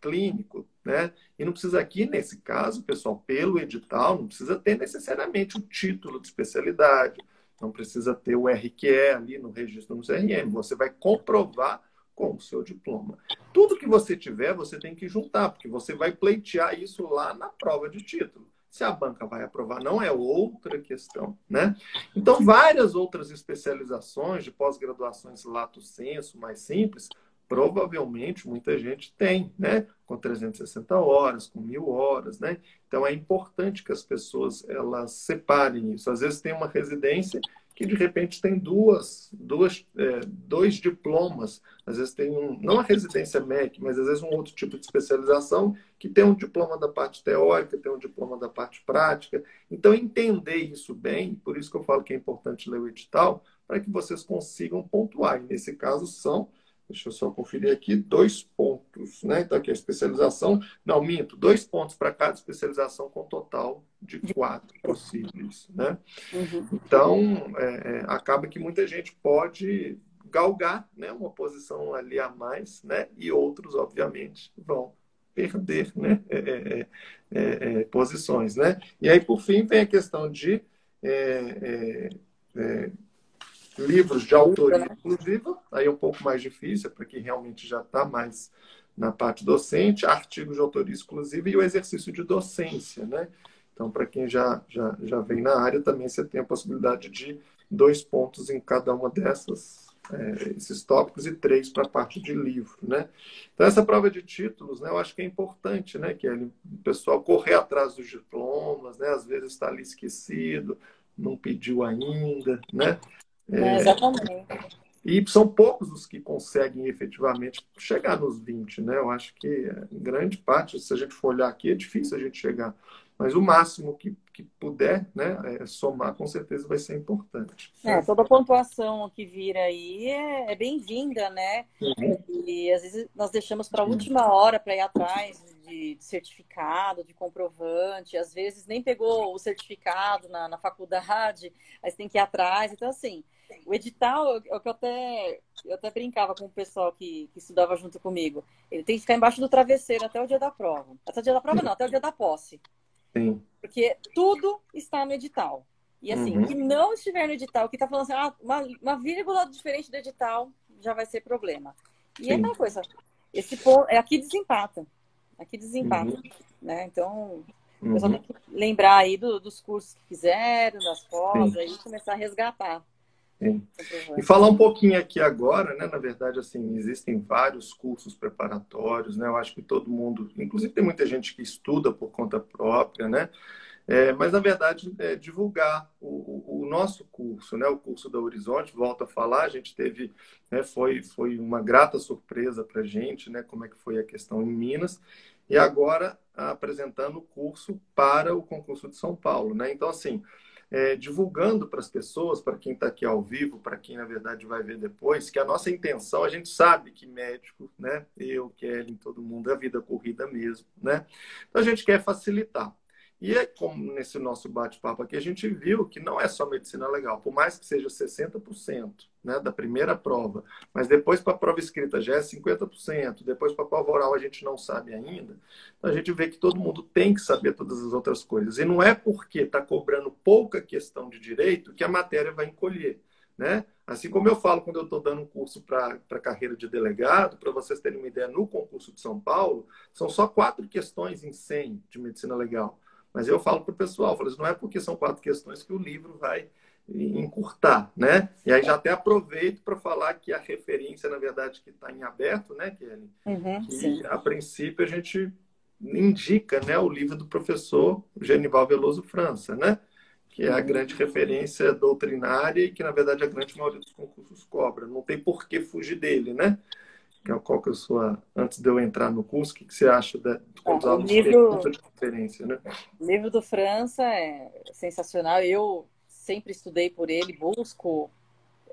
clínico, né, e não precisa aqui, nesse caso, pessoal, pelo edital, não precisa ter necessariamente o título de especialidade, não precisa ter o RQE ali no registro no CRM. Você vai comprovar com o seu diploma. Tudo que você tiver, você tem que juntar, porque você vai pleitear isso lá na prova de título. Se a banca vai aprovar, não é outra questão, né? Então, várias outras especializações de pós-graduações lato sensu, mais simples, provavelmente muita gente tem, né? Com 360 horas, com 1.000 horas, né? Então, é importante que as pessoas elas separem isso. Às vezes tem uma residência que de repente tem dois diplomas, às vezes tem não a residência MEC, mas às vezes um outro tipo de especialização que tem um diploma da parte teórica, tem um diploma da parte prática. Então, entender isso bem, por isso que eu falo que é importante ler o edital, para que vocês consigam pontuar. E nesse caso são, deixa eu só conferir aqui, 2 pontos, né? Então, aqui a especialização, não, minto, 2 pontos para cada especialização com total de 4 possíveis, né? Então, acaba que muita gente pode galgar, né, uma posição ali a mais, né? E outros, obviamente, vão perder, né? Posições, né? E aí, por fim, vem a questão de livros de autoria exclusiva, aí é um pouco mais difícil, para quem realmente já está mais na parte docente, artigos de autoria exclusiva e o exercício de docência, né? Então, para quem já vem na área, também você tem a possibilidade de 2 pontos em cada uma esses tópicos e 3 para a parte de livro, né? Então, essa prova de títulos, né, eu acho que é importante, né, que é o pessoal correr atrás dos diplomas, né? Às vezes está ali esquecido, não pediu ainda, né? Exatamente. E são poucos os que conseguem efetivamente chegar nos 20, né? Eu acho que grande parte, se a gente for olhar aqui, é difícil a gente chegar. Mas o máximo que puder, né, somar, com certeza vai ser importante. Toda pontuação que vir aí é bem-vinda, né? E às vezes nós deixamos para a última hora para ir atrás de certificado, de comprovante. Às vezes nem pegou o certificado na faculdade, aí você tem que ir atrás. Então, assim, o edital, é o que eu até brincava com o pessoal que estudava junto comigo. Ele tem que ficar embaixo do travesseiro até o dia da prova. Até o dia da prova não, até o dia da posse. Sim. Porque tudo está no edital. E assim, que não estiver no edital, que está falando assim, uma vírgula diferente do edital já vai ser problema. E é aquela coisa, esse ponto, aqui desempata. Aqui desempata. Né? Então, o pessoal tem que lembrar aí dos cursos que fizeram, das pós, aí começar a resgatar. Sim. E falar um pouquinho aqui agora, né? Na verdade, assim, existem vários cursos preparatórios, né? Eu acho que todo mundo, inclusive tem muita gente que estuda por conta própria, né? Mas, na verdade, divulgar o nosso curso, né? O curso da Horizonte, volto a falar, a gente teve, né, foi uma grata surpresa para a gente, né? Como é que foi a questão em Minas, e agora apresentando o curso para o concurso de São Paulo, né? Então, assim, divulgando para as pessoas, para quem está aqui ao vivo, para quem, na verdade, vai ver depois, que a nossa intenção, a gente sabe que médico, né? Eu, Kelly, todo mundo, é vida corrida mesmo, né? Então, a gente quer facilitar. E é como nesse nosso bate-papo aqui, a gente viu que não é só medicina legal, por mais que seja 60%, né, da primeira prova, mas depois para a prova escrita já é 50%, depois para a prova oral a gente não sabe ainda, então a gente vê que todo mundo tem que saber todas as outras coisas. E não é porque está cobrando pouca questão de direito que a matéria vai encolher, né? Assim como eu falo quando eu estou dando um curso para carreira de delegado, para vocês terem uma ideia, no concurso de São Paulo, são só 4 questões em 100 de medicina legal. Mas eu falo para o pessoal, falo, não é porque são 4 questões que o livro vai encurtar, né? E aí já até aproveito para falar que a referência, na verdade, que está em aberto, né, Kelly? Sim. A princípio a gente indica, né, o livro do professor Genival Veloso França, né? Que é a grande referência doutrinária e que, na verdade, a grande maioria dos concursos cobra. Não tem por que fugir dele, né? Qual que é a sua... Antes de eu entrar no curso, o que você acha quando os alunos perguntam de referência, né? O livro do França é sensacional. Eu sempre estudei por ele, busco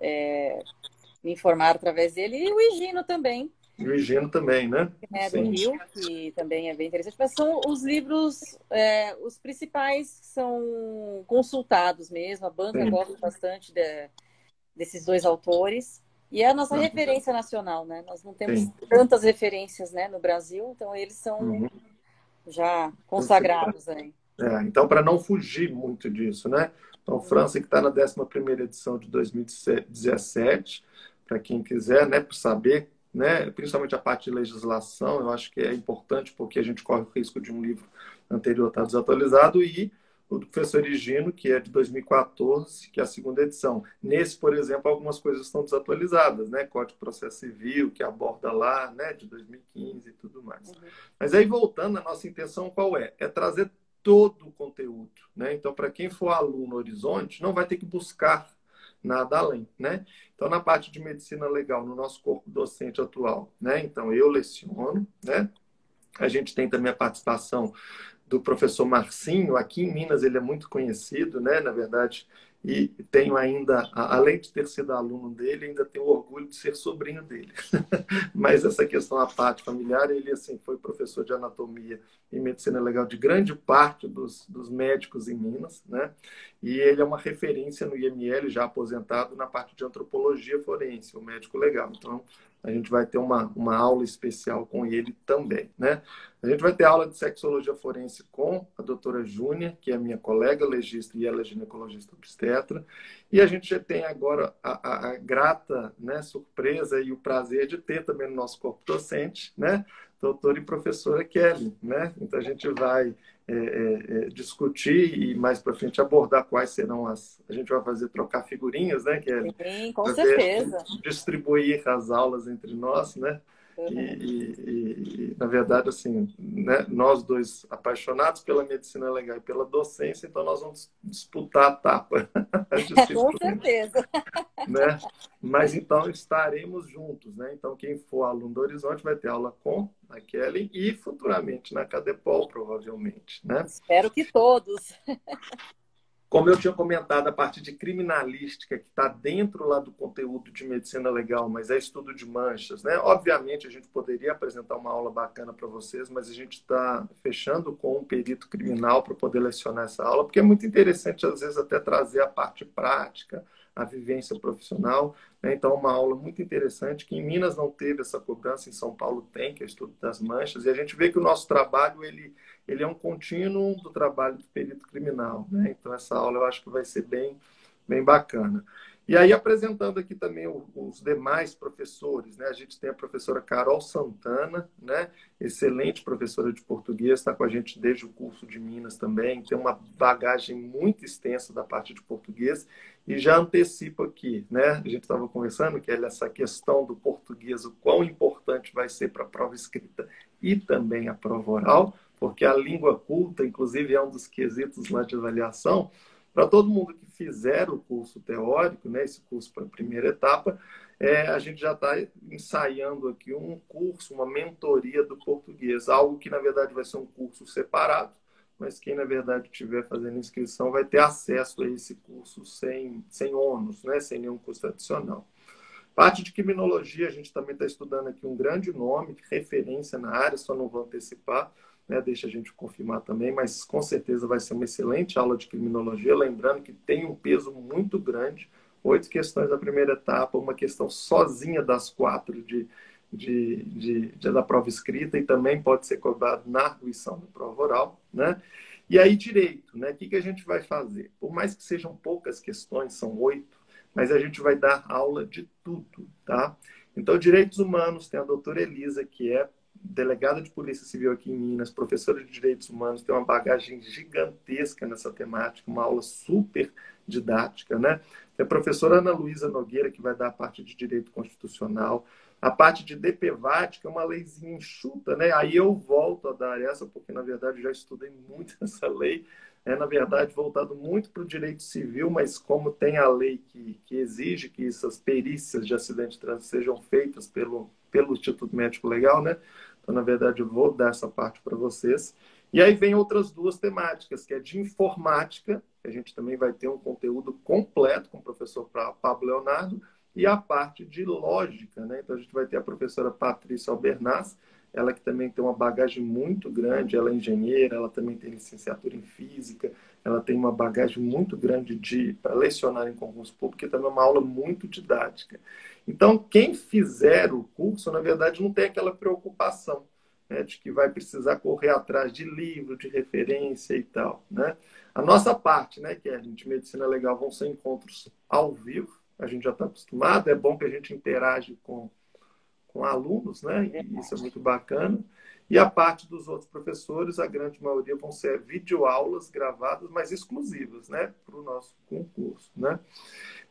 me informar através dele. E o Higino também. E o Higino também, né? Do Rio, que também é bem interessante. Mas são os livros, os principais são consultados mesmo. A banca gosta bastante desses 2 autores. E é a nossa referência nacional, né? Nós não temos tantas referências, né, no Brasil, então eles são já consagrados aí. Então, para não fugir muito disso, né? Então, França, que está na 11ª edição de 2017, para quem quiser, né, para saber, né, principalmente a parte de legislação, eu acho que é importante porque a gente corre o risco de um livro anterior estar desatualizado, e o do professor Higino, que é de 2014, que é a 2ª edição. Nesse, por exemplo, algumas coisas estão desatualizadas, né? Código de Processo Civil, que aborda lá, né, de 2015 e tudo mais. Mas aí, voltando, a nossa intenção qual é? É trazer todo o conteúdo, né? Então, para quem for aluno Horizonte, não vai ter que buscar nada além, né? Então, na parte de medicina legal, no nosso corpo docente atual, né? Então, eu leciono, né? A gente tem também a participação do professor Marcinho. Aqui em Minas ele é muito conhecido, né? Na verdade, e tenho ainda, além de ter sido aluno dele, ainda tenho orgulho de ser sobrinho dele. Mas essa questão à parte familiar, ele assim foi professor de anatomia e medicina legal de grande parte dos médicos em Minas, né? E ele é uma referência no IML, já aposentado, na parte de antropologia forense, o médico legal. Então, a gente vai ter uma aula especial com ele também, né? A gente vai ter aula de sexologia forense com a doutora Júnia, que é minha colega legista e ela é ginecologista obstetra. E a gente já tem agora a grata, né, surpresa e o prazer de ter também no nosso corpo docente, né, doutora e professora Kelly, né? Então a gente vai discutir e mais para frente abordar quais serão as... A gente vai trocar figurinhas, né, Kelly? Sim, com certeza. Distribuir as aulas entre nós, né? Na verdade, assim, né, nós dois apaixonados pela medicina legal e pela docência, então nós vamos disputar a tapa. Com certeza. Né? Mas então estaremos juntos, né? Então quem for aluno do Horizonte vai ter aula com a Kelly e futuramente na Cadepol, provavelmente, né? Espero que todos. Como eu tinha comentado, a parte de criminalística, que está dentro lá do conteúdo de medicina legal, mas é estudo de manchas, né? Obviamente, a gente poderia apresentar uma aula bacana para vocês, mas a gente está fechando com um perito criminal para poder lecionar essa aula, porque é muito interessante, às vezes, até trazer a parte prática, a vivência profissional, né? Então, uma aula muito interessante, que em Minas não teve essa cobrança, em São Paulo tem, que é o estudo das manchas, e a gente vê que o nosso trabalho, ele é um contínuo do trabalho do perito criminal, né? Então, essa aula eu acho que vai ser bem, bem bacana. E aí, apresentando aqui também os demais professores, né? A gente tem a professora Carol Santana, né? Excelente professora de português, está com a gente desde o curso de Minas também, tem uma bagagem muito extensa da parte de português, e já antecipo aqui, né? A gente estava conversando que essa questão do português, o quão importante vai ser para a prova escrita e também a prova oral, porque a língua culta, inclusive, é um dos quesitos lá de avaliação. Para todo mundo que fizer o curso teórico, né, esse curso para a primeira etapa, a gente já está ensaiando aqui um curso, uma mentoria do português, algo que, na verdade, vai ser um curso separado, mas quem, na verdade, estiver fazendo inscrição vai ter acesso a esse curso sem ônus, né, sem nenhum custo adicional. Parte de criminologia, a gente também está estudando aqui um grande nome, referência na área, só não vou antecipar, né? Deixa a gente confirmar também, mas com certeza vai ser uma excelente aula de criminologia, lembrando que tem um peso muito grande, 8 questões da primeira etapa, uma questão sozinha das 4 da prova escrita e também pode ser cobrado na arguição da prova oral, né? E aí, direito, né? O que a gente vai fazer? Por mais que sejam poucas questões, são 8, mas a gente vai dar aula de tudo, tá? Então, direitos humanos, tem a doutora Elisa, que é delegada de Polícia Civil aqui em Minas, professora de Direitos Humanos, tem uma bagagem gigantesca nessa temática, uma aula super didática, né? Tem a professora Ana Luísa Nogueira, que vai dar a parte de Direito Constitucional, a parte de DPVAT, que é uma leizinha enxuta, né? Aí eu volto a dar essa, porque, na verdade, já estudei muito essa lei, na verdade, voltado muito para o direito civil, mas como tem a lei que exige que essas perícias de acidente de trânsito sejam feitas pelo Instituto Médico Legal, né? Então, na verdade, eu vou dar essa parte para vocês. E aí vem outras 2 temáticas, que é de informática, que a gente também vai ter um conteúdo completo com o professor Pablo Leonardo, e a parte de lógica, né? Então, a gente vai ter a professora Patrícia Albernaz, ela que também tem uma bagagem muito grande, ela é engenheira, ela também tem licenciatura em física, ela tem uma bagagem muito grande para lecionar em concurso público, que também é uma aula muito didática. Então, quem fizer o curso, na verdade, não tem aquela preocupação, né, de que vai precisar correr atrás de livro, de referência e tal, né? A nossa parte, né, que é de medicina legal, vão ser encontros ao vivo, a gente já está acostumado, é bom que a gente interage com alunos, né? E isso é muito bacana. E a parte dos outros professores, a grande maioria vão ser videoaulas gravadas, mas exclusivas, né? Para o nosso concurso, né?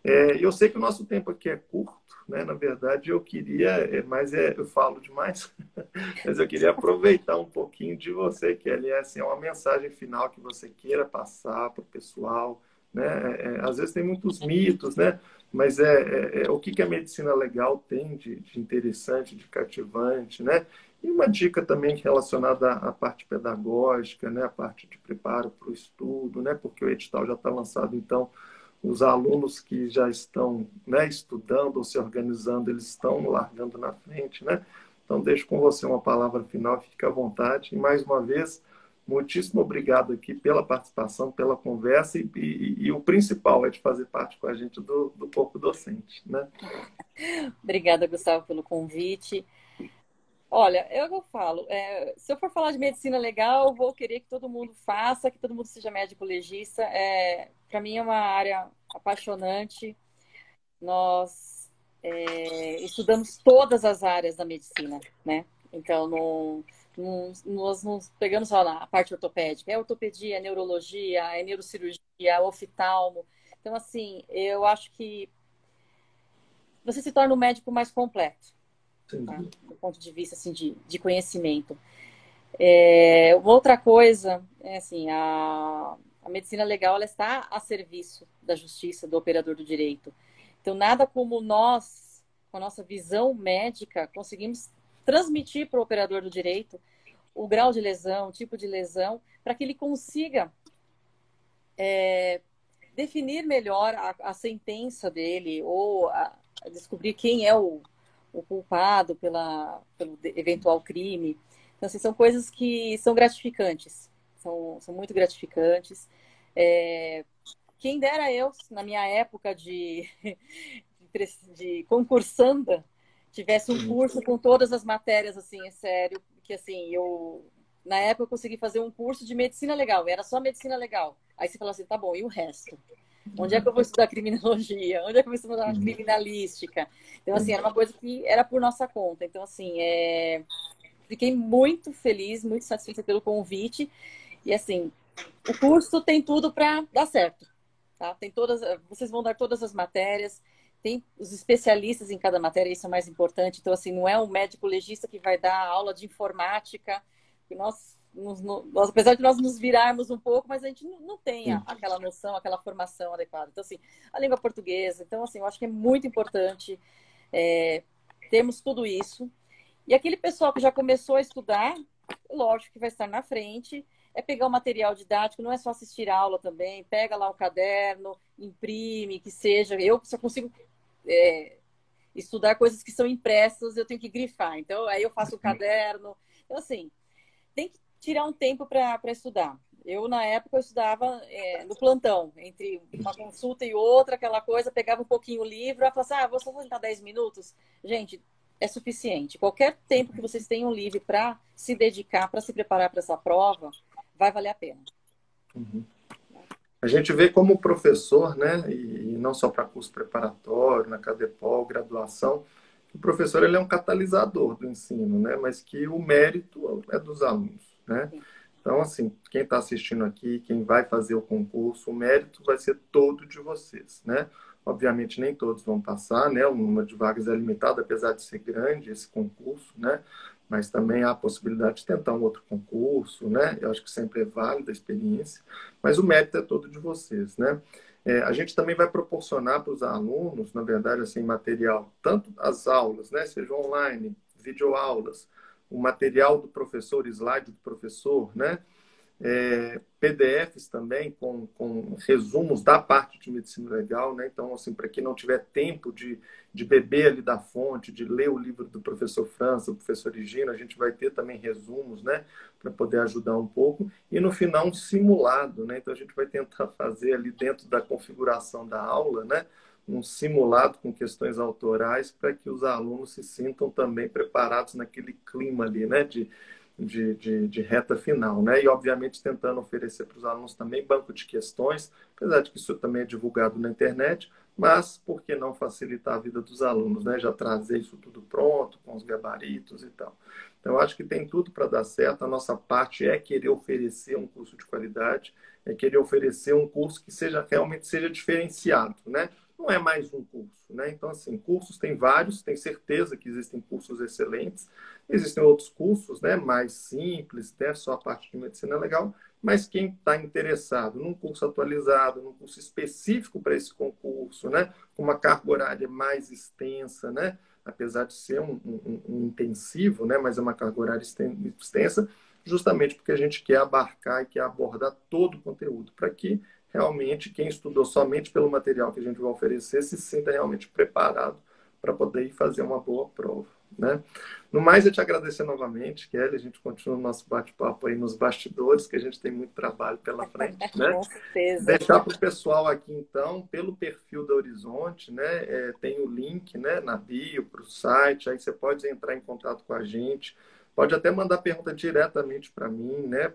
Eu sei que o nosso tempo aqui é curto, né? Na verdade, eu queria, eu falo demais, mas eu queria aproveitar um pouquinho de você, Kelly, assim, é uma mensagem final que você queira passar para o pessoal, né? Às vezes tem muitos mitos, né? Mas o que a medicina legal tem de interessante, de cativante, né? E uma dica também relacionada à parte pedagógica, né? A parte de preparo para o estudo, né? Porque o edital já está lançado, então os alunos que já estão, né, estudando ou se organizando, eles estão largando na frente, né? Então, deixo com você uma palavra final, fique à vontade. E, mais uma vez, muitíssimo obrigado aqui pela participação, pela conversa e o principal é de fazer parte com a gente do corpo docente, né? Obrigada, Gustavo, pelo convite. Olha, eu falo, se eu for falar de medicina legal, eu vou querer que todo mundo faça, que todo mundo seja médico legista. Para mim é uma área apaixonante. Nós estudamos todas as áreas da medicina, né? Então, nós não pegamos só na parte ortopédica. É ortopedia, é neurologia, é neurocirurgia, é oftalmo. Então, assim, eu acho que você se torna um médico mais completo. Tá? Do ponto de vista assim, de conhecimento. Uma outra coisa é assim, a medicina legal ela está a serviço da justiça, do operador do direito. Então, nada como nós, com a nossa visão médica, conseguimos transmitir para o operador do direito o grau de lesão, o tipo de lesão, para que ele consiga definir melhor a sentença dele ou descobrir quem é o culpado pelo eventual crime. Então, assim, são coisas que são gratificantes. São muito gratificantes. Quem dera eu, na minha época de concursanda, tivesse um curso com todas as matérias, assim, é sério. Que, assim, na época, eu consegui fazer um curso de medicina legal. Era só medicina legal. Aí você fala assim, tá bom, e o resto? Onde é que eu vou estudar criminologia? Onde é que eu vou estudar criminalística? Então, assim, era uma coisa que era por nossa conta. Então, assim, fiquei muito feliz, muito satisfeita pelo convite. E, assim, o curso tem tudo para dar certo. Tá? Vocês vão dar todas as matérias, tem os especialistas em cada matéria, isso é mais importante. Então, assim, não é um médico legista que vai dar aula de informática. E nós apesar de nós nos virarmos um pouco, mas a gente não tem aquela noção, aquela formação adequada. Então, assim, a língua portuguesa. Então, assim, eu acho que é muito importante termos tudo isso. E aquele pessoal que já começou a estudar, lógico que vai estar na frente, é pegar o material didático, não é só assistir a aula também, pega lá o caderno, imprime, que seja. Eu só consigo estudar coisas que são impressas, eu tenho que grifar. Então, aí eu faço o caderno. Então, assim, tem que tirar um tempo para estudar. Eu, na época, eu estudava no plantão, entre uma consulta e outra, aquela coisa, pegava um pouquinho o livro, falava assim, vou só sentar 10 minutos. Gente, é suficiente. Qualquer tempo que vocês tenham livre para se dedicar, para se preparar para essa prova, vai valer a pena. Uhum. A gente vê como professor, né, e não só para curso preparatório, na Cadepol, graduação, o professor ele é um catalisador do ensino, né, mas que o mérito é dos alunos, né? Então, assim, quem está assistindo aqui, quem vai fazer o concurso, o mérito vai ser todo de vocês, né? Obviamente, nem todos vão passar, né? O número de vagas é limitado, apesar de ser grande esse concurso, né? Mas também há a possibilidade de tentar um outro concurso, né? Eu acho que sempre é válida a experiência, mas o mérito é todo de vocês, né? A gente também vai proporcionar para os alunos, na verdade, assim, material, tanto as aulas, né? Seja online, videoaulas, o material do professor, slide do professor, né? PDFs também com resumos da parte de medicina legal, né? Então, assim, para quem não tiver tempo de beber ali da fonte, de ler o livro do professor França, do professor Higino, a gente vai ter também resumos, né? Para poder ajudar um pouco. E no final, um simulado, né? Então, a gente vai tentar fazer ali dentro da configuração da aula, né? Um simulado com questões autorais para que os alunos se sintam também preparados naquele clima ali, né? De reta final, né? E, obviamente, tentando oferecer para os alunos também banco de questões, apesar de que isso também é divulgado na internet, mas por que não facilitar a vida dos alunos, né? Já trazer isso tudo pronto, com os gabaritos e tal. Então, eu acho que tem tudo para dar certo. A nossa parte é querer oferecer um curso de qualidade, é querer oferecer um curso que realmente seja diferenciado, né? Não é mais um curso, né? Então, assim, cursos tem vários, tenho certeza que existem cursos excelentes, existem outros cursos, né, mais simples, né, só a parte de medicina legal, mas quem está interessado num curso atualizado, num curso específico para esse concurso, né, com uma carga horária mais extensa, né, apesar de ser um intensivo, né, mas é uma carga horária extensa, justamente porque a gente quer abarcar e quer abordar todo o conteúdo, para que realmente quem estudou somente pelo material que a gente vai oferecer se sinta realmente preparado para poder ir fazer uma boa prova, né? No mais, eu te agradecer novamente, Kelly. A gente continua o nosso bate-papo aí nos bastidores, que a gente tem muito trabalho pela frente, né? Com certeza. Deixar para o pessoal aqui, então, pelo perfil da Horizonte, né? Tem o link, né, na bio, para o site, aí você pode entrar em contato com a gente, pode até mandar pergunta diretamente para mim, né?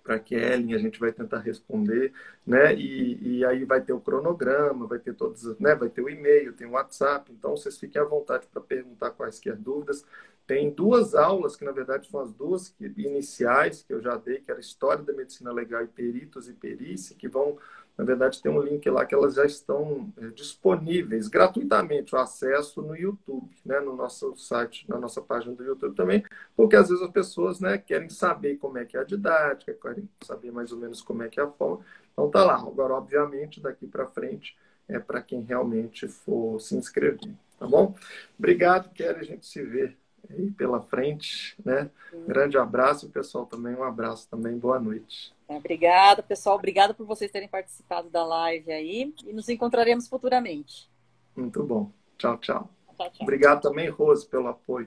Para a Kelly, a gente vai tentar responder, né? E aí vai ter o cronograma, vai ter todos, né? Vai ter o e-mail, tem o WhatsApp, então vocês fiquem à vontade para perguntar quaisquer dúvidas. Tem 2 aulas, que na verdade são as 2 iniciais que eu já dei, que era História da Medicina Legal e Peritos e Perícia, que vão, na verdade, tem um link lá que elas já estão disponíveis gratuitamente, o acesso no YouTube, né? No nosso site, na nossa página do YouTube também, porque às vezes as pessoas, né, querem saber como é que é a didática, querem saber mais ou menos como é que é a forma. Então tá lá. Agora, obviamente, daqui para frente é para quem realmente for se inscrever, tá bom? Obrigado, Kelly. A gente se vê aí pela frente, né? Grande abraço, e o pessoal também um abraço também. Boa noite. Obrigada, pessoal. Obrigada por vocês terem participado da live aí e nos encontraremos futuramente. Muito bom. Tchau, tchau. Tchau, tchau. Obrigado também, Rose, pelo apoio.